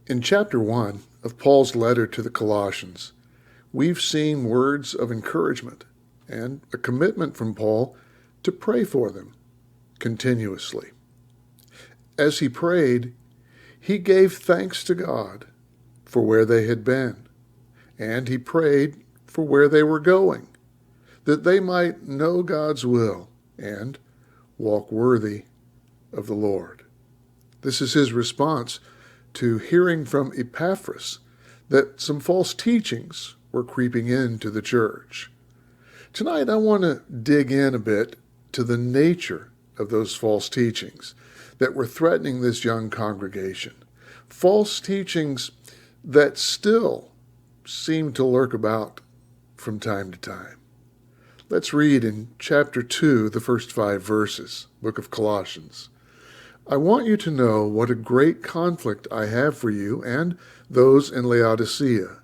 In chapter 1 of Paul's letter to the Colossians, we've seen words of encouragement and a commitment from Paul to pray for them continuously. As he prayed, he gave thanks to God for where they had been, and he prayed for where they were going, that they might know God's will and walk worthy of the Lord. This is his response to hearing from Epaphras that some false teachings were creeping into the church. Tonight I want to dig in a bit to the nature of those false teachings that were threatening this young congregation. False teachings that still seem to lurk about from time to time. Let's read in chapter 2, the first 5 verses, book of Colossians. I want you to know what a great conflict I have for you and those in Laodicea,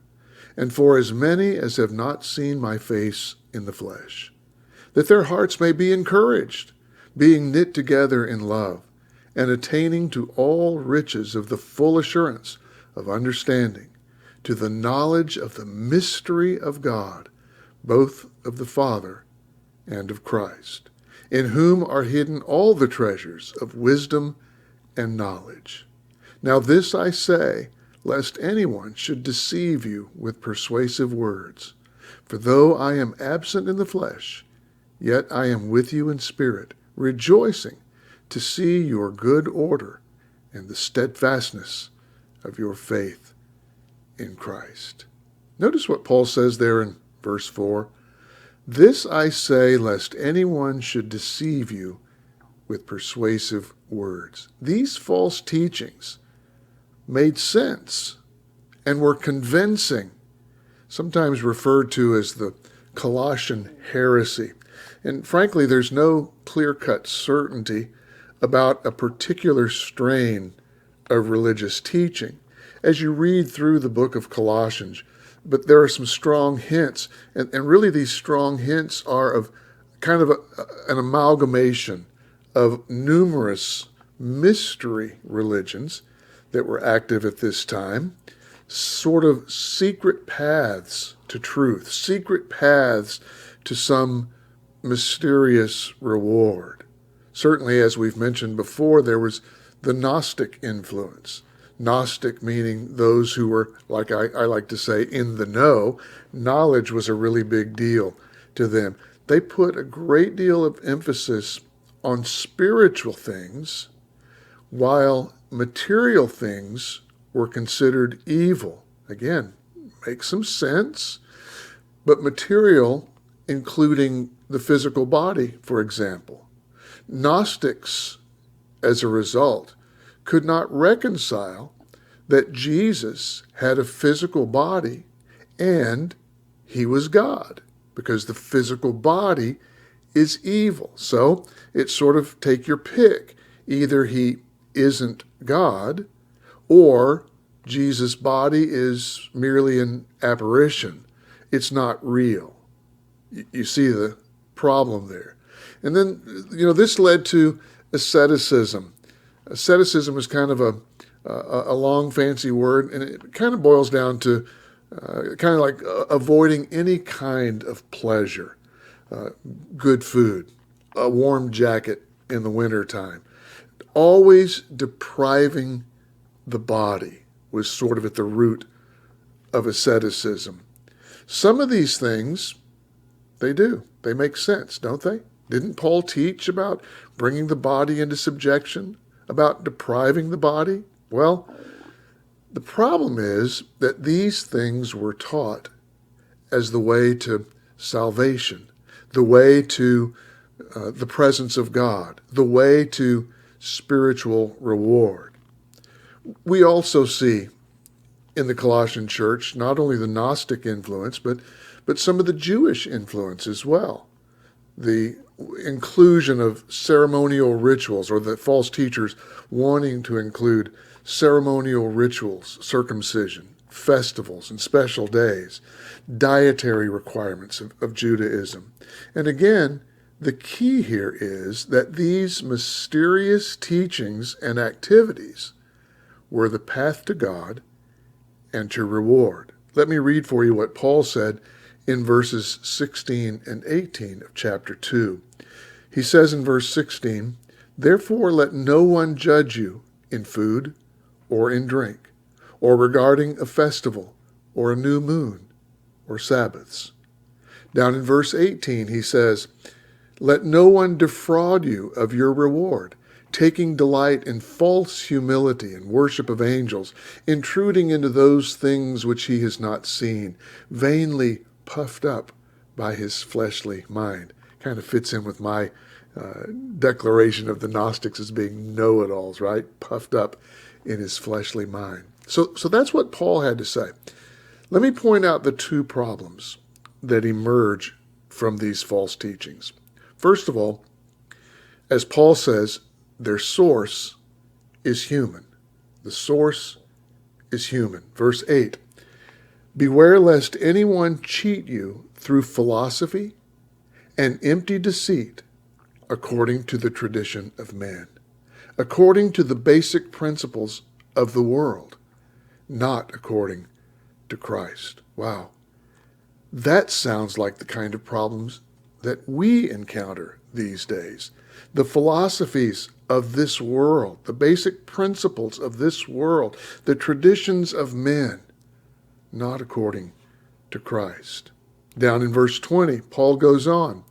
and for as many as have not seen my face in the flesh, that their hearts may be encouraged, being knit together in love, and attaining to all riches of the full assurance of understanding, to the knowledge of the mystery of God, both of the Father and of Christ, in whom are hidden all the treasures of wisdom and knowledge. Now this I say, lest anyone should deceive you with persuasive words. For though I am absent in the flesh, yet I am with you in spirit, rejoicing to see your good order and the steadfastness of your faith in Christ. Notice what Paul says there in verse 4. This I say, lest anyone should deceive you with persuasive words. These false teachings made sense and were convincing, sometimes referred to as the Colossian heresy. And frankly, there's no clear-cut certainty about a particular strain of religious teaching as you read through the book of Colossians. But there are some strong hints, and really these strong hints are of kind of an amalgamation of numerous mystery religions that were active at this time, sort of secret paths to truth, secret paths to some mysterious reward. Certainly, as we've mentioned before, there was the Gnostic influence. Gnostic meaning those who were, like I like to say, in the know. Knowledge was a really big deal to them. They put a great deal of emphasis on spiritual things, while material things were considered evil. Again, makes some sense, but material, including the physical body, for example. Gnostics, as a result, could not reconcile that Jesus had a physical body and he was God, because the physical body is evil. So it's sort of take your pick. Either he isn't God or Jesus' body is merely an apparition. It's not real. You see the problem there. And then, this led to asceticism. Asceticism is kind of a long, fancy word, and it kind of boils down to kind of like avoiding any kind of pleasure, good food, a warm jacket in the wintertime. Always depriving the body was sort of at the root of asceticism. Some of these things, they do. They make sense, don't they? Didn't Paul teach about bringing the body into subjection, about depriving the body? Well, the problem is that these things were taught as the way to salvation, the way to the presence of God, the way to spiritual reward. We also see in the Colossian church not only the Gnostic influence, but some of the Jewish influence as well. The inclusion of ceremonial rituals, or the false teachers wanting to include ceremonial rituals, circumcision, festivals, and special days, dietary requirements of Judaism. And again, the key here is that these mysterious teachings and activities were the path to God and to reward. Let me read for you what Paul said in verses 16 and 18 of chapter 2. He says in verse 16, "Therefore let no one judge you in food or in drink, or regarding a festival or a new moon or Sabbaths." Down in verse 18 he says, "Let no one defraud you of your reward, taking delight in false humility and worship of angels, intruding into those things which he has not seen, vainly puffed up by his fleshly mind." Kind of fits in with my declaration of the Gnostics as being know-it-alls, right? Puffed up in his fleshly mind. So that's what Paul had to say. Let me point out the two problems that emerge from these false teachings. First of all, as Paul says, their source is human. The source is human. Verse 8, "Beware lest anyone cheat you through philosophy and empty deceit, according to the tradition of man, according to the basic principles of the world, not according to Christ." Wow. That sounds like the kind of problems that we encounter these days. The philosophies of this world, the basic principles of this world, the traditions of men, not according to Christ. Down in verse 20, Paul goes on,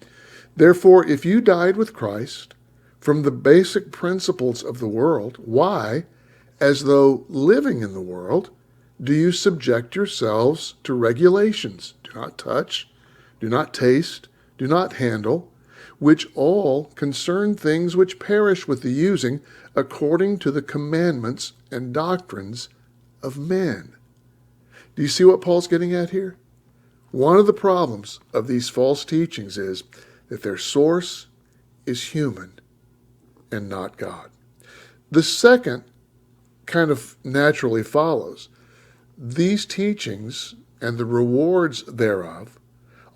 "Therefore, if you died with Christ from the basic principles of the world, why, as though living in the world, do you subject yourselves to regulations? Do not touch, do not taste, do not handle, which all concern things which perish with the using, according to the commandments and doctrines of men." Do you see what Paul's getting at here? One of the problems of these false teachings is that their source is human and not God. The second kind of naturally follows. These teachings and the rewards thereof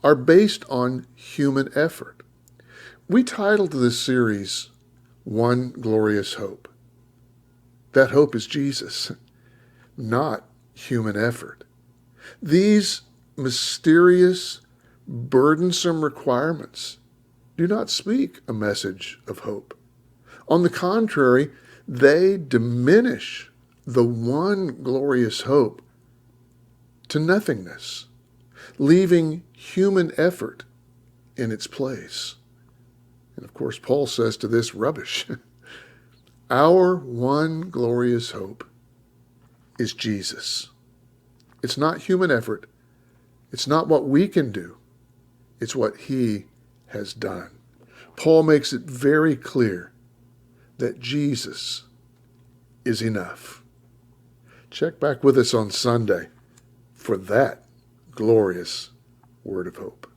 are based on human effort. We titled this series, "One Glorious Hope." That hope is Jesus, not human effort. These mysterious, burdensome requirements do not speak a message of hope. On the contrary, they diminish the one glorious hope to nothingness, leaving human effort in its place. And of course, Paul says to this, rubbish. Our one glorious hope is Jesus. It's not human effort. It's not what we can do. It's what he has done. Paul makes it very clear that Jesus is enough. Check back with us on Sunday for that glorious word of hope.